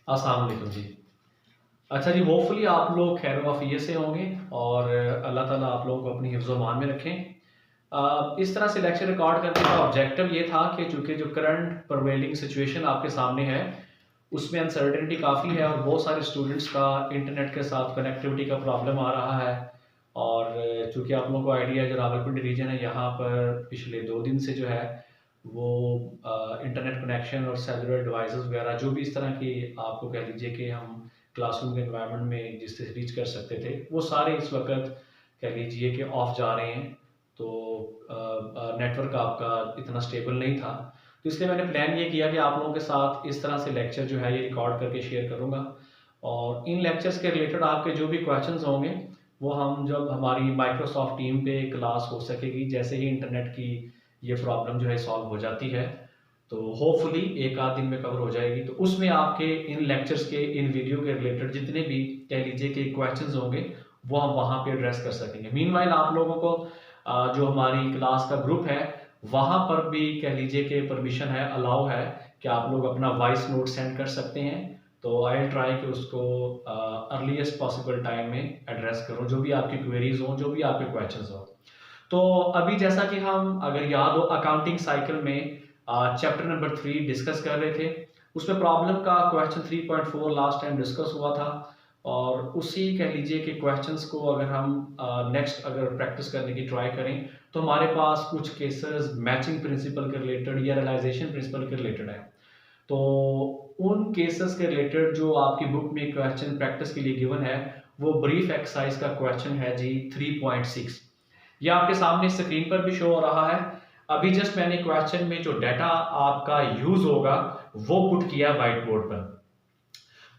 अस्सलाम वालेकुम जी। अच्छा जी, होपफुली आप लोग खैर वाफ़ियत से होंगे और अल्लाह ताला आप लोगों को अपनी हिफ्ज़-ओ-मान में रखें। इस तरह से लेक्चर रिकॉर्ड करने का ऑब्जेक्टिव ये था कि चूँकि जो करंट प्रिवेलिंग सिचुएशन आपके सामने है, उसमें अनसर्टेनिटी काफ़ी है और बहुत सारे स्टूडेंट्स का इंटरनेट के साथ कनेक्टिविटी का प्रॉब्लम आ रहा है। और चूँकि आप लोगों को आइडिया है, जो रावलपिंडी रीजन है, यहाँ पर पिछले 2 दिन से जो है वो इंटरनेट कनेक्शन और सेलुलर डिवाइसेस वगैरह जो भी इस तरह की आपको कह लीजिए कि हम क्लासरूम के एनवायरनमेंट में जिससे रीच कर सकते थे, वो सारे इस वक़्त कह लीजिए कि ऑफ जा रहे हैं। तो नेटवर्क आपका इतना स्टेबल नहीं था। तो इसलिए मैंने प्लान ये किया कि आप लोगों के साथ इस तरह से लेक्चर जो है ये रिकॉर्ड करके शेयर करूँगा और इन लेक्चर्स के रिलेटेड आपके जो भी क्वेश्चंस होंगे, वो हम जब हमारी माइक्रोसॉफ्ट टीम पे क्लास हो सकेगी, जैसे ही इंटरनेट की ये प्रॉब्लम जो है सॉल्व हो जाती है, तो होपफुली 1 आध दिन में कवर हो जाएगी। तो उसमें आपके इन लेक्चर्स के, इन वीडियो के रिलेटेड जितने भी कह लीजिए कि क्वेश्चंस होंगे, वो हम वहाँ पे एड्रेस कर सकेंगे। मीनवाइल आप लोगों को जो हमारी क्लास का ग्रुप है, वहाँ पर भी कह लीजिए कि परमिशन है, अलाउ है कि आप लोग अपना वॉइस नोट सेंड कर सकते हैं। तो आई विल ट्राई कि उसको अर्लीस्ट पॉसिबल टाइम में एड्रेस करूँ, जो भी आपकी क्वेरीज हों, जो भी आपके क्वेश्चंस हों। तो अभी जैसा कि हम अगर याद हो अकाउंटिंग साइकिल में चैप्टर नंबर 3 डिस्कस कर रहे थे, उसमें प्रॉब्लम का क्वेश्चन 3.4 लास्ट टाइम डिस्कस हुआ था और उसी कह लीजिए कि क्वेश्चंस को अगर हम नेक्स्ट अगर प्रैक्टिस करने की ट्राई करें, तो हमारे पास कुछ केसेस मैचिंग प्रिंसिपल के रिलेटेड या रियलाइजेशन प्रिंसिपल के रिलेटेड है। तो उन केसेस के रिलेटेड जो आपकी बुक में क्वेश्चन प्रैक्टिस के लिए गिवन है, वो ब्रीफ एक्सरसाइज का क्वेश्चन है जी 3.6। ये आपके सामने स्क्रीन पर भी शो हो रहा है। अभी जस्ट मैंने क्वेश्चन में जो डाटा आपका यूज होगा वो पुट किया व्हाइट बोर्ड पर।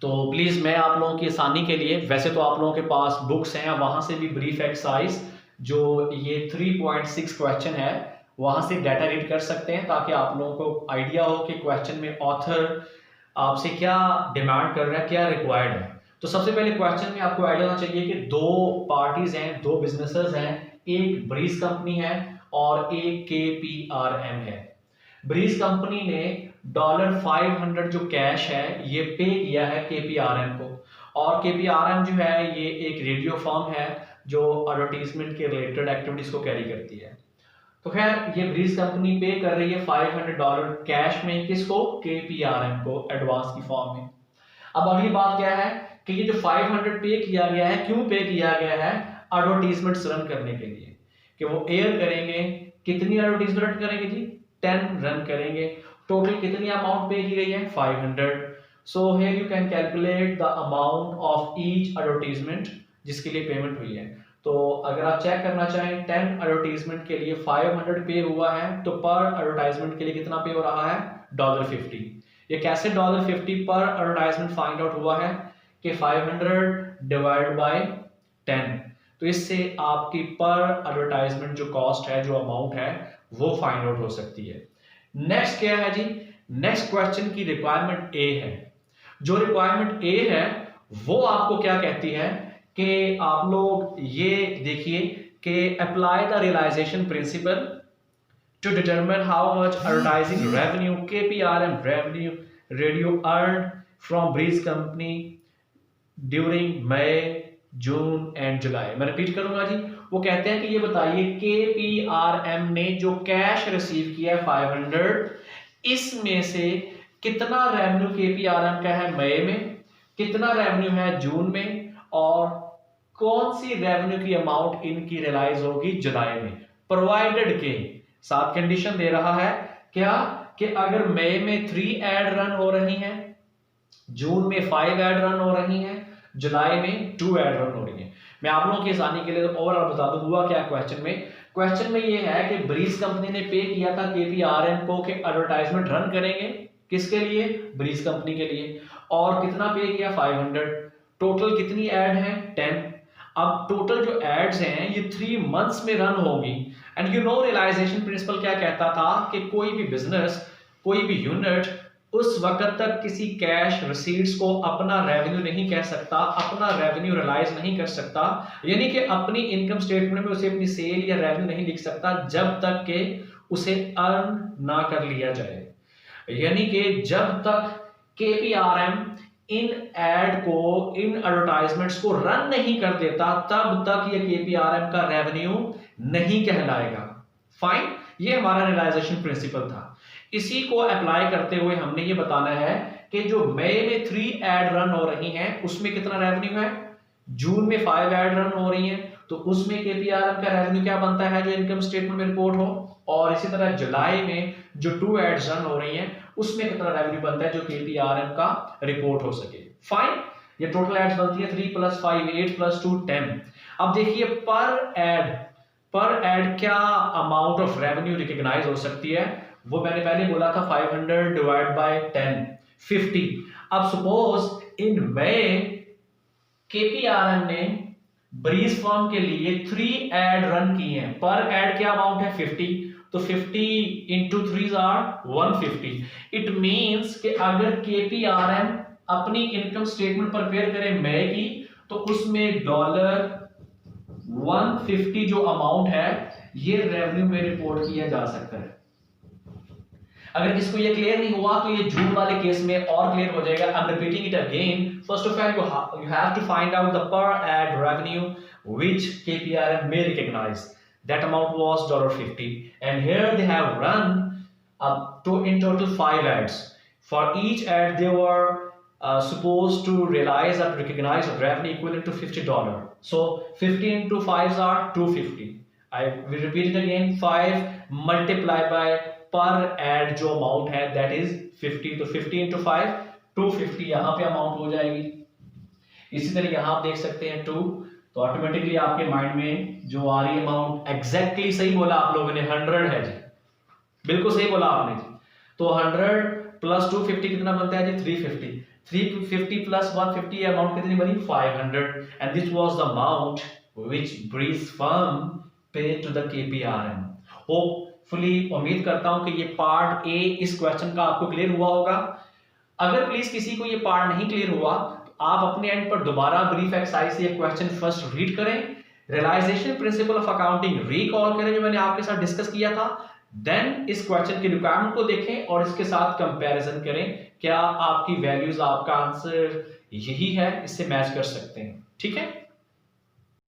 तो प्लीज मैं आप लोगों की आसानी के लिए, वैसे तो आप लोगों के पास बुक्स हैं, वहां से भी ब्रीफ एक्सरसाइज जो ये 3.6 क्वेश्चन है वहां से डाटा रीड कर सकते हैं, ताकि आप लोगों को आइडिया हो कि क्वेश्चन में ऑथर आपसे क्या डिमांड कर रहा है, क्या रिक्वायर्ड है। तो सबसे पहले क्वेश्चन में आपको आइडिया होना चाहिए कि दो पार्टीज हैं, दो बिजनेसेस हैं, एक ब्रीज कंपनी है और एक KPRM है। ब्रीज कंपनी ने $500 जो कैश है ये पे किया है KPRM को, और KPRM जो है ये एक रेडियो फर्म है जो एडवर्टीजमेंट के रिलेटेड एक्टिविटीज को कैरी करती है। तो खैर ये ब्रीज कंपनी पे कर रही है $500 कैश में, किसको? KPRM को, एडवांस की फॉर्म में। अब अगली बात क्या है कि ये जो 500 पे किया गया है, क्यों पे किया गया है? एडवर्टीजमेंट्स रन करने के लिए, कि वो एयर करेंगे। कितनी एडवर्टीजमेंट रन करेंगे जी? 10 रन करेंगे। टोटल कितनी अमाउंट पे की गई है? 500। So here you can calculate the amount of each advertisement जिसके लिए पेमेंट हुई है। तो अगर आप चेक करना चाहें 10 एडवर्टीजमेंट के लिए 500 पे हुआ है, तो पर एडवर्टाइजमेंट के लिए कितना पे हो रहा है? $50। ये कैसे $50 पर एडवर्टाइजमेंट फाइंड आउट हुआ है? कि 500 डिवाइड बाय 10। तो इससे आपकी पर एडवर्टाइजमेंट जो कॉस्ट है, जो अमाउंट है, वो फाइंड आउट हो सकती है। नेक्स्ट क्या है जी? नेक्स्ट क्वेश्चन की रिक्वायरमेंट ए है। जो रिक्वायरमेंट ए है वो आपको क्या कहती है कि आप लोग ये देखिए कि apply the realisation principle to determine how much advertising revenue KPRM revenue radio earned from Breeze Company during May, June and July. मैं रिपीट करूंगा जी। वो कहते हैं कि ये बताइए KPRM ने जो कैश रिसीव किया है 500, इसमें से कितना रेवेन्यू KPRM का है मई में, कितना रेवेन्यू है जून में, और कौन सी रेवेन्यू की अमाउंट इनकी रियलाइज होगी जुलाई में, प्रोवाइडेड के साथ कंडीशन दे रहा है क्या कि अगर मई में 3 एड रन हो रही हैं, जून में 5 एड रन हो रही हैं, जुलाई में 2 एड रन हो रही हैं। मैं आप लोगों की आसानी के लिए ओवरऑल बता दूं हुआ क्या क्वेश्चन में। क्वेश्चन में ये है कि ब्रीज कंपनी ने पे किया था KPRM को कि एडवर्टाइजमेंट रन करेंगे, किसके लिए? ब्रीज कंपनी के लिए। और कितना पे किया? 500। टोटल कितनी एड है? 10। अब टोटल जो एड्स हैं ये 3 मंथ्स में रन होगी। And you know realisation principle क्या कहता था कि कोई भी बिजनेस, कोई भी यूनिट उस वक्त तक किसी कैश रिसीट्स को अपना रेवेन्यू नहीं कह सकता, अपना रेवेन्यू रियलाइज नहीं कर सकता, यानी कि अपनी इनकम स्टेटमेंट में उसे अपनी सेल या रेवेन्यू नहीं लिख सकता जब तक कि उसे अर्न ना कर लिया जाए। यानी कि जब तक KPRM इन एड को, इन एडवर्टाइजमेंट्स को रन नहीं कर देता, तब तक ये केपीआरएम का रेवेन्यू नहीं कहलाएगा। फाइन, ये हमारा रियलाइजेशन प्रिंसिपल था। इसी को अप्लाई करते हुए हमने ये बताना है कि जो मई में 3 एड रन हो रही हैं उसमें कितना रेवेन्यू है, जून में 5 एड रन हो रही हैं तो उसमें केपीआरएम का रेवेन्यू क्या बनता है जो इनकम स्टेटमेंट में रिपोर्ट हो, और इसी तरह जुलाई में जो 2 एड्स रन हो रही हैं उसमें कितना रेवेन्यू बनता है जो केपीआरएम का रिपोर्ट हो सके। फाइन, ये टोटल एड्स बनती है 3 + 5 8 + 2 10। अब देखिए पर एड क्या अमाउंट ऑफ रेवेन्यू रिकॉग्नाइज हो सकती है, वो मैंने पहले बोला था 500 डिवाइड बाय 10 50। अब सपोज इन मई केपीआरएम ने ब्रीज फर्म के लिए 3 एड रन किए हैं, पर एड क्या अमाउंट है 50, तो 50 into 3 are 150। इट मींस कि अगर केपीआरएम अपनी इनकम स्टेटमेंट प्रिपेयर करे मई की तो उसमें $150 जो अमाउंट है ये रेवेन्यू में रिपोर्ट किया जा सकता है। अगर किसको ये क्लियर नहीं हुआ तो ये जून वाले केस में और क्लियर हो जाएगा। I am repeating it again. First of all you have to find out the per ad revenue which KPRM may recognize. That amount was $50, and here they have run up to in total 5 ads. For each ad they were supposed to realize or recognize a revenue equivalent to $50. So 50 into 5 are 250. I will repeat it again, 5 multiplied by पर add जो amount है that is 50, तो 50 into 5 250 यहां पे amount हो जाएगी। इसी तरह यहां आप देख सकते हैं 2, तो ऑटोमेटिकली आपके माइंड में जो आ रही अमाउंट एग्जैक्टली सही बोला आप लोगों ने 100 है जी, बिल्कुल सही बोला आपने जी। तो 100 + 250 कितना बनता है जी 350। 350 + 150 अमाउंट कितनी बनी 500, and this was the amount which Breeze firm paid to the KPRM. Hopefully उम्मीद करता हूं कि ये पार्ट ए इस क्वेश्चन का आपको क्लियर हुआ होगा। अगर प्लीज किसी को ये पार्ट नहीं क्लियर हुआ तो आप अपने एंड पर दोबारा ब्रीफ एक्सरसाइज से ये क्वेश्चन फर्स्ट रीड करें, realisation principle of accounting recall करें जो मैंने आपके साथ डिस्कस किया था, देन इस क्वेश्चन के रिक्वायरमेंट को देखें और इसके साथ कंपैरिजन करें, क्या आपकी वैल्यूज आपका आंसर यही है, इससे मैच कर सकते हैं। ठीक है।